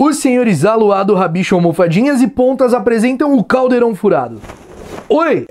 Os senhores Aluado, Rabicho, Almofadinhas e Pontas apresentam o Caldeirão Furado. Oi!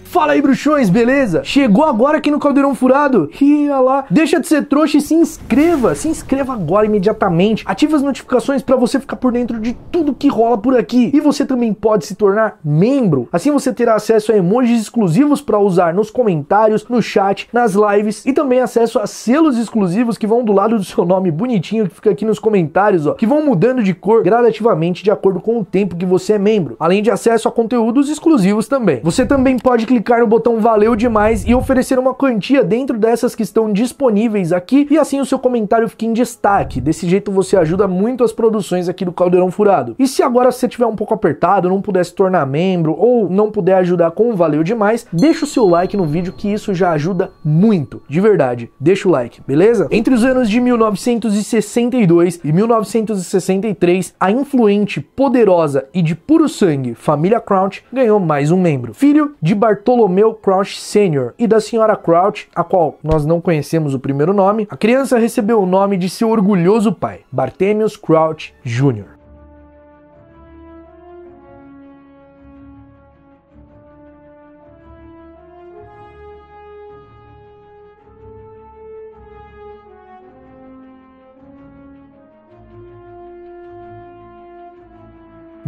Fala aí, bruxões, beleza? Chegou agora aqui no Caldeirão Furado? Ia lá, deixa de ser trouxa e se inscreva agora imediatamente, ative as notificações para você ficar por dentro de tudo que rola por aqui, e você também pode se tornar membro, assim você terá acesso a emojis exclusivos para usar nos comentários, no chat, nas lives, e também acesso a selos exclusivos que vão do lado do seu nome bonitinho, que fica aqui nos comentários, ó, que vão mudando de cor gradativamente de acordo com o tempo que você é membro, além de acesso a conteúdos exclusivos também. Você também pode clicar no botão valeu demais e oferecer uma quantia dentro dessas que estão disponíveis aqui, e assim o seu comentário fica em destaque. Desse jeito você ajuda muito as produções aqui do Caldeirão Furado. E se agora você estiver um pouco apertado, não puder se tornar membro ou não puder ajudar com o valeu demais, deixa o seu like no vídeo que isso já ajuda muito, de verdade. Deixa o like, beleza? Entre os anos de 1962 e 1963, a influente, poderosa e de puro sangue família Crouch ganhou mais um membro, filho de Bartolomeu Crouch Sr. e da senhora Crouch, a qual nós não conhecemos o primeiro nome. A criança recebeu o nome de seu orgulhoso pai, Barthélemy Crouch Jr.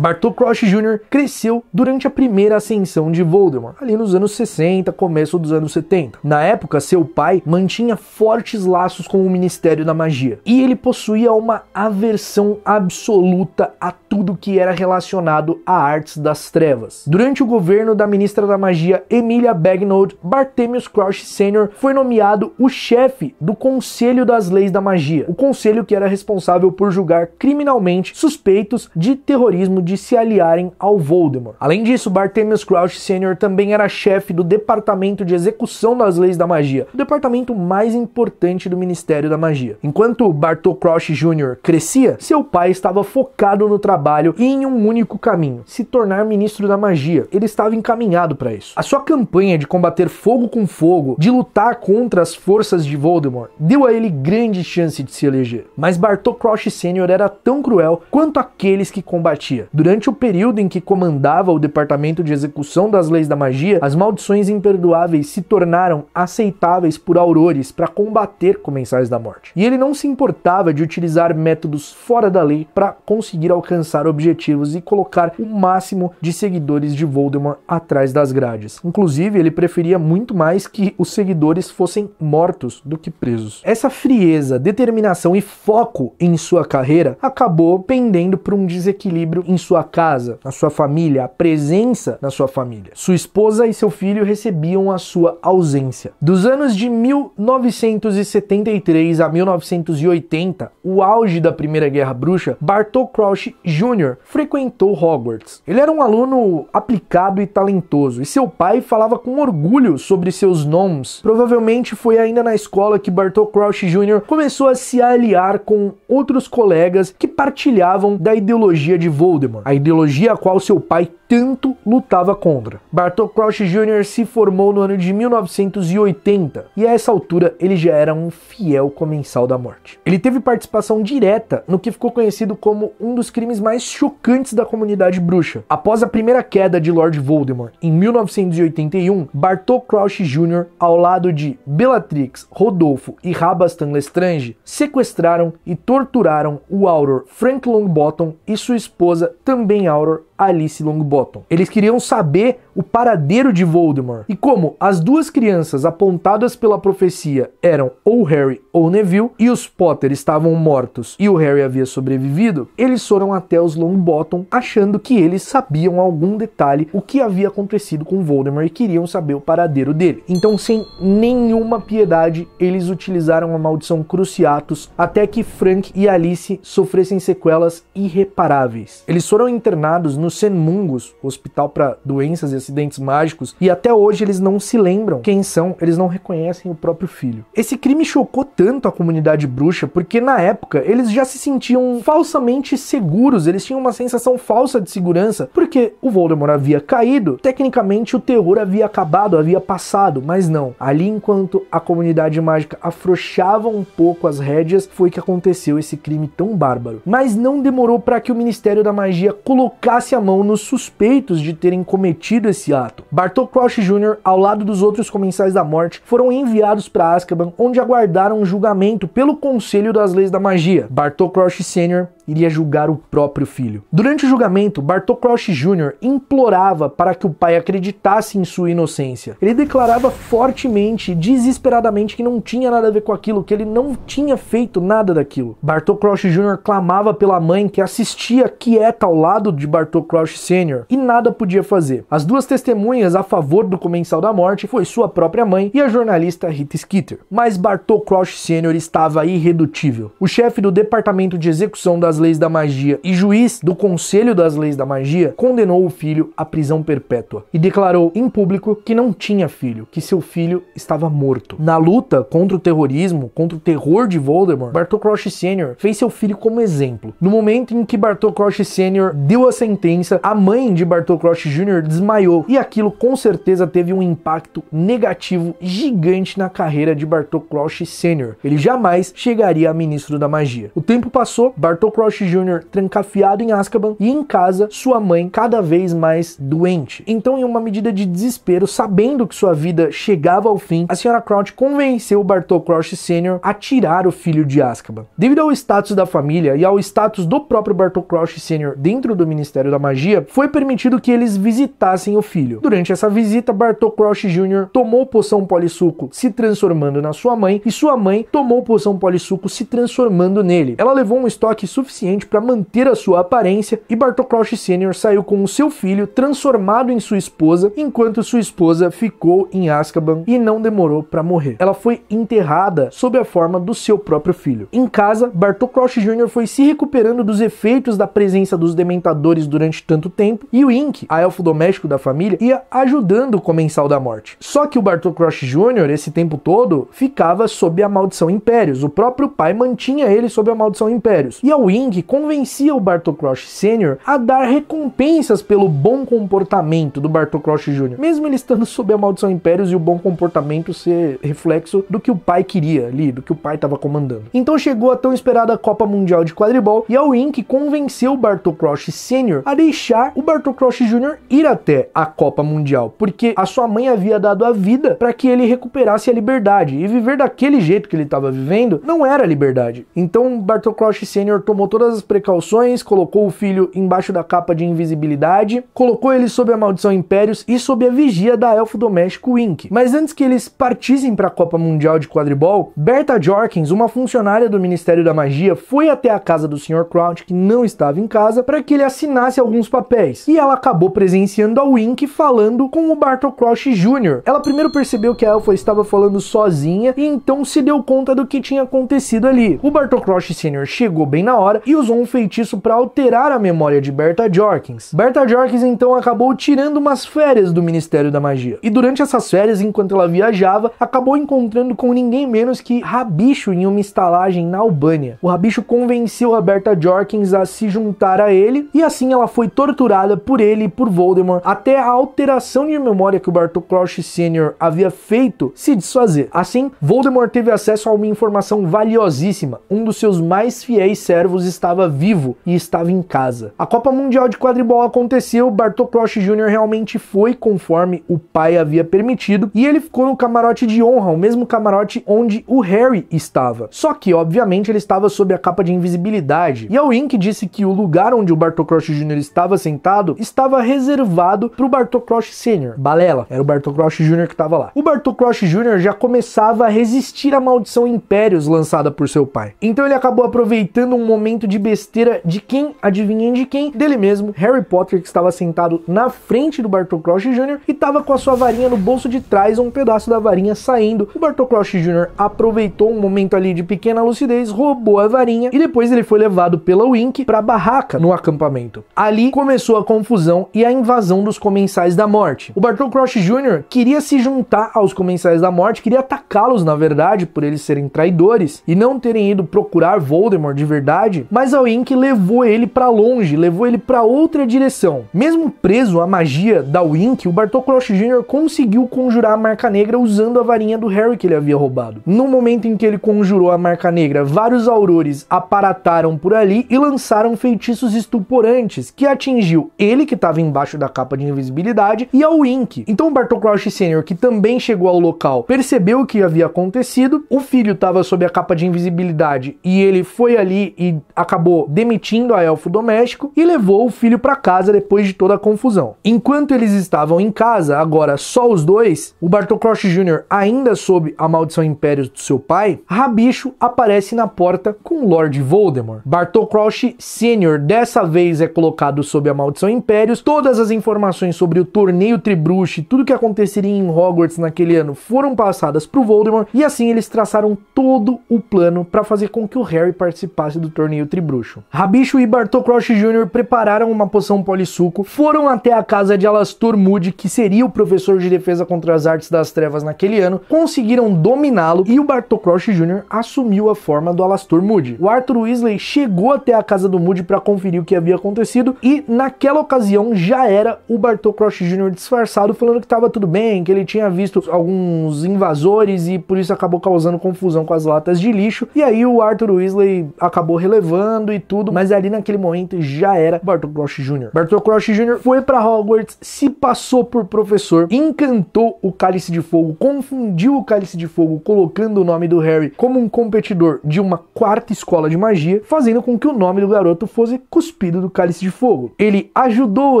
Bartol Crouch Jr. cresceu durante a primeira ascensão de Voldemort, ali nos anos 60, começo dos anos 70. Na época, seu pai mantinha fortes laços com o Ministério da Magia, e ele possuía uma aversão absoluta a tudo que era relacionado a artes das trevas. Durante o governo da ministra da Magia, Emilia Bagnold, Barthélemy Crouch Sr. foi nomeado o chefe do Conselho das Leis da Magia, o conselho que era responsável por julgar criminalmente suspeitos de terrorismo de se aliarem ao Voldemort. Além disso, Barthélemy Crouch Sr. também era chefe do Departamento de Execução das Leis da Magia, o departamento mais importante do Ministério da Magia. Enquanto Bartol Crouch Jr. crescia, seu pai estava focado no trabalho e em um único caminho: se tornar ministro da magia. Ele estava encaminhado para isso. A sua campanha de combater fogo com fogo, de lutar contra as forças de Voldemort, deu a ele grande chance de se eleger. Mas Bartol Crouch Sr. era tão cruel quanto aqueles que combatia. Durante o período em que comandava o Departamento de Execução das Leis da Magia, as maldições imperdoáveis se tornaram aceitáveis por aurores para combater comensais da morte. E ele não se importava de utilizar métodos fora da lei para conseguir alcançar objetivos e colocar o máximo de seguidores de Voldemort atrás das grades. Inclusive, ele preferia muito mais que os seguidores fossem mortos do que presos. Essa frieza, determinação e foco em sua carreira acabou pendendo por um desequilíbrio em sua casa, na sua família, a presença na sua família. Sua esposa e seu filho recebiam a sua ausência. Dos anos de 1973 a 1980, o auge da Primeira Guerra Bruxa, Bartol Crouch Jr. frequentou Hogwarts. Ele era um aluno aplicado e talentoso, e seu pai falava com orgulho sobre seus nomes. Provavelmente foi ainda na escola que Bartol Crouch Jr. começou a se aliar com outros colegas que partilhavam da ideologia de Voldemort, a ideologia a qual seu pai tanto lutava contra. Bartol Crouch Jr. se formou no ano de 1980 e a essa altura ele já era um fiel comensal da morte. Ele teve participação direta no que ficou conhecido como um dos crimes mais chocantes da comunidade bruxa. Após a primeira queda de Lord Voldemort em 1981, Bartol Crouch Jr., ao lado de Bellatrix, Rodolfo e Rabastan Lestrange, sequestraram e torturaram o Auror Frank Longbottom e sua esposa, também Auror, Alice Longbottom. Eles queriam saber o paradeiro de Voldemort, e como as duas crianças apontadas pela profecia eram ou Harry ou Neville, e os Potter estavam mortos e o Harry havia sobrevivido, eles foram até os Longbottom achando que eles sabiam algum detalhe o que havia acontecido com Voldemort e queriam saber o paradeiro dele. Então, sem nenhuma piedade, eles utilizaram a maldição Cruciatus até que Frank e Alice sofressem sequelas irreparáveis. Eles foram foram internados no St. Mungo's, hospital para doenças e acidentes mágicos, e até hoje eles não se lembram quem são, eles não reconhecem o próprio filho. Esse crime chocou tanto a comunidade bruxa porque na época eles já se sentiam falsamente seguros, eles tinham uma sensação falsa de segurança, porque o Voldemort havia caído, tecnicamente o terror havia acabado, havia passado, mas não. Ali, enquanto a comunidade mágica afrouxava um pouco as rédeas, foi que aconteceu esse crime tão bárbaro. Mas não demorou para que o Ministério da Magia colocasse a mão nos suspeitos de terem cometido esse ato. Bartol Crouch Jr., ao lado dos outros Comensais da Morte, foram enviados para Azkaban, onde aguardaram um julgamento pelo Conselho das Leis da Magia. Bartol Crouch Sr. iria julgar o próprio filho. Durante o julgamento, Bartol Crouch Jr. implorava para que o pai acreditasse em sua inocência. Ele declarava fortemente, desesperadamente, que não tinha nada a ver com aquilo, que ele não tinha feito nada daquilo. Bartol Crouch Jr. clamava pela mãe, que assistia quieta ao lado de Bartol Crouch Sr. e nada podia fazer. As duas testemunhas a favor do Comensal da Morte foi sua própria mãe e a jornalista Rita Skeeter. Mas Bartol Crouch Sr. estava irredutível. O chefe do Departamento de Execução das Leis da Magia e juiz do Conselho das Leis da Magia condenou o filho à prisão perpétua e declarou em público que não tinha filho, que seu filho estava morto. Na luta contra o terrorismo, contra o terror de Voldemort, Bartol Crouch Sr. fez seu filho como exemplo. No momento em que Bartol Crouch Sr. deu a sentença, a mãe de Bartol Crouch Jr. desmaiou e aquilo com certeza teve um impacto negativo gigante na carreira de Bartol Crouch Sr. Ele jamais chegaria a ministro da magia. O tempo passou, Bartol Crouch Jr. trancafiado em Azkaban e em casa, sua mãe cada vez mais doente. Então, em uma medida de desespero, sabendo que sua vida chegava ao fim, a Sra. Crouch convenceu Bartol Crouch Sr. a tirar o filho de Azkaban. Devido ao status da família e ao status do próprio Bartol Crouch Sr. dentro do Ministério da Magia, foi permitido que eles visitassem o filho. Durante essa visita, Bartol Crouch Jr. tomou poção polissuco, se transformando na sua mãe, e sua mãe tomou poção polissuco, se transformando nele. Ela levou um estoque suficiente para manter a sua aparência e Bartol Crouch Sr. saiu com o seu filho transformado em sua esposa, enquanto sua esposa ficou em Azkaban e não demorou para morrer. Ela foi enterrada sob a forma do seu próprio filho. Em casa, Bartol Crouch Jr. foi se recuperando dos efeitos da presença dos dementadores durante tanto tempo e o Ink, a elfo doméstico da família, ia ajudando o Comensal da Morte. Só que o Bartol Crouch Jr. esse tempo todo ficava sob a maldição Impérios. O próprio pai mantinha ele sob a maldição Impérios. E a Wink convencia o Bartol Crouch Sr. a dar recompensas pelo bom comportamento do Bartol Crouch Jr., mesmo ele estando sob a maldição Impérios e o bom comportamento ser reflexo do que o pai queria ali, do que o pai estava comandando. Então chegou a tão esperada Copa Mundial de Quadribol e a Wink convenceu o Bartol Crouch Sr. a deixar o Bartol Crouch Jr. ir até a Copa Mundial, porque a sua mãe havia dado a vida para que ele recuperasse a liberdade, e viver daquele jeito que ele estava vivendo não era liberdade. Então Bartol Crouch Sr. tomou todas as precauções, colocou o filho embaixo da capa de invisibilidade, colocou ele sob a maldição Impérios e sob a vigia da elfo doméstico Wink. Mas antes que eles partissem para a Copa Mundial de Quadribol, Bertha Jorkins, uma funcionária do Ministério da Magia, foi até a casa do Sr. Crouch, que não estava em casa, para que ele assinasse alguns papéis. E ela acabou presenciando a Wink falando com o Bartol Crouch Jr. Ela primeiro percebeu que a elfa estava falando sozinha e então se deu conta do que tinha acontecido ali. O Bartol Crouch Sr. chegou bem na hora e usou um feitiço para alterar a memória de Bertha Jorkins. Bertha Jorkins então acabou tirando umas férias do Ministério da Magia. E durante essas férias, enquanto ela viajava, acabou encontrando com ninguém menos que Rabicho em uma estalagem na Albânia. O Rabicho convenceu a Bertha Jorkins a se juntar a ele e assim ela foi torturada por ele e por Voldemort até a alteração de memória que o Bartol Crouch Sr. havia feito se desfazer. Assim, Voldemort teve acesso a uma informação valiosíssima. Um dos seus mais fiéis servos estava vivo e estava em casa. A Copa Mundial de Quadribol aconteceu, Bartol Crouch Jr. realmente foi conforme o pai havia permitido e ele ficou no camarote de honra, o mesmo camarote onde o Harry estava. Só que, obviamente, ele estava sob a capa de invisibilidade. E a Wink disse que o lugar onde o Bartol Crouch Jr. estava sentado estava reservado para o Bartol Crouch Sr. Balela, era o Bartol Crouch Jr. que estava lá. O Bartol Crouch Jr. já começava a resistir à maldição Impérios lançada por seu pai. Então ele acabou aproveitando um momento momento de besteira de quem? Adivinhem de quem? Dele mesmo, Harry Potter, que estava sentado na frente do Bartol Crouch Jr. e estava com a sua varinha no bolso de trás, um pedaço da varinha saindo. O Bartol Crouch Jr. aproveitou um momento ali de pequena lucidez, roubou a varinha e depois ele foi levado pela Wink para a barraca no acampamento. Ali começou a confusão e a invasão dos Comensais da Morte. O Bartol Crouch Jr. queria se juntar aos Comensais da Morte, queria atacá-los, na verdade, por eles serem traidores e não terem ido procurar Voldemort de verdade, mas a Wink levou ele para longe, levou ele para outra direção. Mesmo preso à magia da Wink, o Bartol Crouch Jr. conseguiu conjurar a Marca Negra usando a varinha do Harry que ele havia roubado. No momento em que ele conjurou a Marca Negra, vários aurores aparataram por ali e lançaram feitiços estuporantes, que atingiu ele, que estava embaixo da capa de invisibilidade, e a Wink. Então o Bartol Crouch Sr., que também chegou ao local, percebeu o que havia acontecido, o filho estava sob a capa de invisibilidade e ele foi ali e acabou demitindo a elfo doméstico e levou o filho para casa depois de toda a confusão. Enquanto eles estavam em casa, agora só os dois, o Bartol Crouch Jr. ainda sob a maldição Impérios do seu pai, Rabicho aparece na porta com Lord Voldemort. Bartol Crouch Sr. dessa vez é colocado sob a maldição Impérios, todas as informações sobre o torneio Tribruxo e tudo que aconteceria em Hogwarts naquele ano foram passadas para o Voldemort e assim eles traçaram todo o plano para fazer com que o Harry participasse do torneio Tribruxo. Rabicho e Bartol Crouch Jr. prepararam uma poção polissuco, foram até a casa de Alastor Moody, que seria o professor de defesa contra as artes das trevas naquele ano, conseguiram dominá-lo e o Bartol Crouch Jr. assumiu a forma do Alastor Moody. O Arthur Weasley chegou até a casa do Moody para conferir o que havia acontecido e naquela ocasião já era o Bartol Crouch Jr. disfarçado, falando que estava tudo bem, que ele tinha visto alguns invasores e por isso acabou causando confusão com as latas de lixo. E aí o Arthur Weasley acabou relevando e tudo, mas ali naquele momento já era Bartol Crouch Jr. Bartol Crouch Jr. foi para Hogwarts, se passou por professor, encantou o Cálice de Fogo, confundiu o Cálice de Fogo, colocando o nome do Harry como um competidor de uma quarta escola de magia, fazendo com que o nome do garoto fosse cuspido do Cálice de Fogo. Ele ajudou o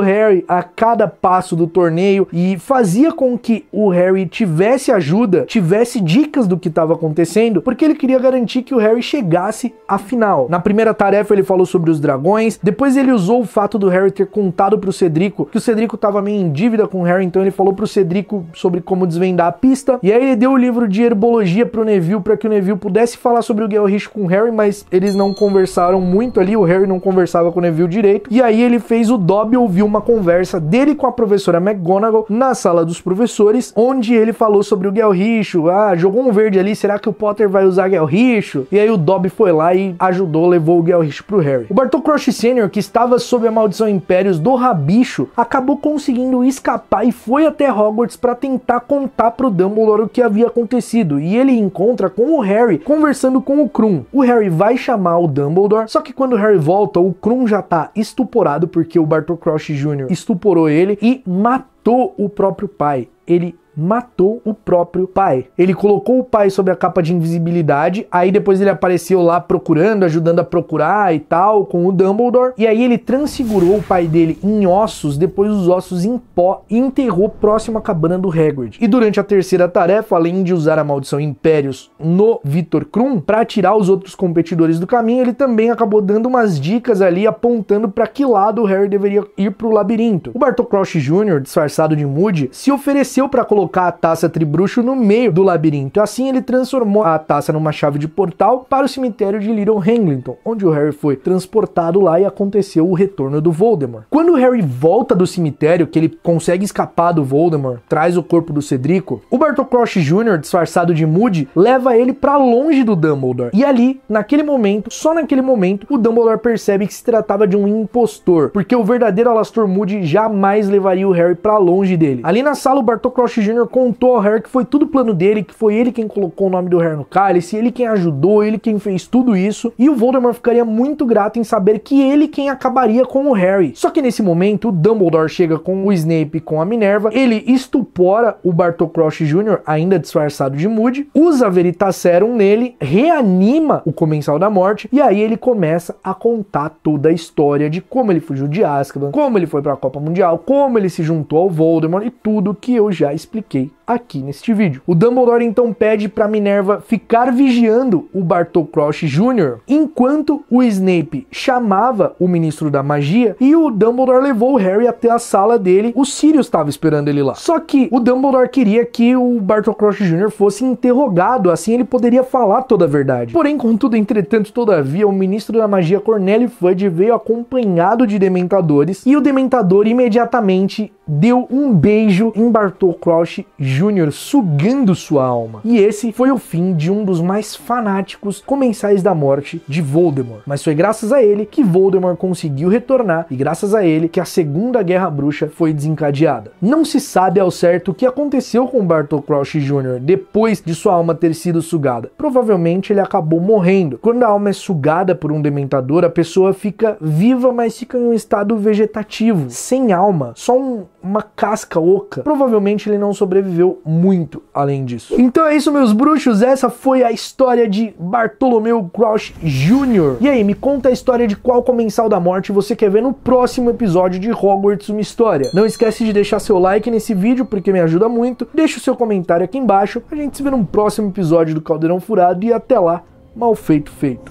Harry a cada passo do torneio e fazia com que o Harry tivesse ajuda, tivesse dicas do que estava acontecendo, porque ele queria garantir que o Harry chegasse à final. Na primeira tarefa ele falou sobre os dragões, depois ele usou o fato do Harry ter contado pro Cedrico que o Cedrico estava meio em dívida com o Harry, então ele falou pro Cedrico sobre como desvendar a pista, e aí ele deu o livro de herbologia pro Neville para que o Neville pudesse falar sobre o Gelrish com o Harry, mas eles não conversaram muito ali, o Harry não conversava com o Neville direito, e aí ele fez o Dobby ouvir uma conversa dele com a professora McGonagall na sala dos professores, onde ele falou sobre o Gelrish, jogou um verde ali, será que o Potter vai usar Gelrish? E aí o Dobby foi lá e ajudou, levou o Gelrish pro Harry. O Bartol Crouch Sr., que estava sob a maldição Impérios do Rabicho, acabou conseguindo escapar e foi até Hogwarts para tentar contar pro Dumbledore o que havia acontecido, e ele encontra com o Harry conversando com o Krum. O Harry vai chamar o Dumbledore, só que quando o Harry volta, o Krum já tá estuporado porque o Bartol Crouch Jr. estuporou ele e matou o próprio pai. Ele matou o próprio pai. Ele colocou o pai sob a capa de invisibilidade, aí depois ele apareceu lá procurando, ajudando a procurar e tal, com o Dumbledore, e aí ele transfigurou o pai dele em ossos, depois os ossos em pó, e enterrou próximo à cabana do Hagrid. E durante a terceira tarefa, além de usar a maldição Impérios no Victor Krum, para tirar os outros competidores do caminho, ele também acabou dando umas dicas ali, apontando para que lado o Harry deveria ir pro labirinto. O Bartol Crouch Jr., disfarçado de Moody, se ofereceu para colocar a taça Tribruxo no meio do labirinto. Assim ele transformou a taça numa chave de portal para o cemitério de Little Hanglington, onde o Harry foi transportado lá e aconteceu o retorno do Voldemort. Quando o Harry volta do cemitério, que ele consegue escapar do Voldemort, traz o corpo do Cedrico, o Bartol Crouch Jr., disfarçado de Moody, leva ele para longe do Dumbledore. E ali, naquele momento, só naquele momento, o Dumbledore percebe que se tratava de um impostor, porque o verdadeiro Alastor Moody jamais levaria o Harry para longe dele. Ali na sala, o Bartol Crouch Jr. contou ao Harry que foi tudo plano dele, que foi ele quem colocou o nome do Harry no cálice, ele quem ajudou, ele quem fez tudo isso, e o Voldemort ficaria muito grato em saber que ele quem acabaria com o Harry. Só que nesse momento, o Dumbledore chega com o Snape e com a Minerva, ele estupora o Bartol Crouch Jr., ainda disfarçado de Moody, usa a Veritaserum nele, reanima o Comensal da Morte, e aí ele começa a contar toda a história de como ele fugiu de Azkaban, como ele foi para a Copa Mundial, como ele se juntou ao Voldemort e tudo que eu já expliquei expliquei aqui neste vídeo. O Dumbledore então pede para Minerva ficar vigiando o Bartol Crouch Jr. enquanto o Snape chamava o Ministro da Magia, e o Dumbledore levou o Harry até a sala dele. O Sirius estava esperando ele lá. Só que o Dumbledore queria que o Bartol Crouch Jr. fosse interrogado, assim ele poderia falar toda a verdade. Porém, contudo, entretanto, todavia, o Ministro da Magia Cornélio Fudge veio acompanhado de dementadores, e o dementador imediatamente deu um beijo em Bartol Crouch Jr., sugando sua alma. E esse foi o fim de um dos mais fanáticos comensais da morte de Voldemort. Mas foi graças a ele que Voldemort conseguiu retornar, e graças a ele que a Segunda Guerra Bruxa foi desencadeada. Não se sabe ao certo o que aconteceu com Bartol Crouch Jr. depois de sua alma ter sido sugada. Provavelmente ele acabou morrendo. Quando a alma é sugada por um dementador, a pessoa fica viva, mas fica em um estado vegetativo, sem alma, só uma casca oca. Provavelmente ele não sobreviveu muito além disso. Então é isso, meus bruxos, essa foi a história de Bartolomeu Crouch Jr. E aí, me conta a história de qual comensal da morte você quer ver no próximo episódio de Hogwarts Uma História. Não esquece de deixar seu like nesse vídeo, porque me ajuda muito. Deixa o seu comentário aqui embaixo. A gente se vê num próximo episódio do Caldeirão Furado, e até lá, mal feito feito.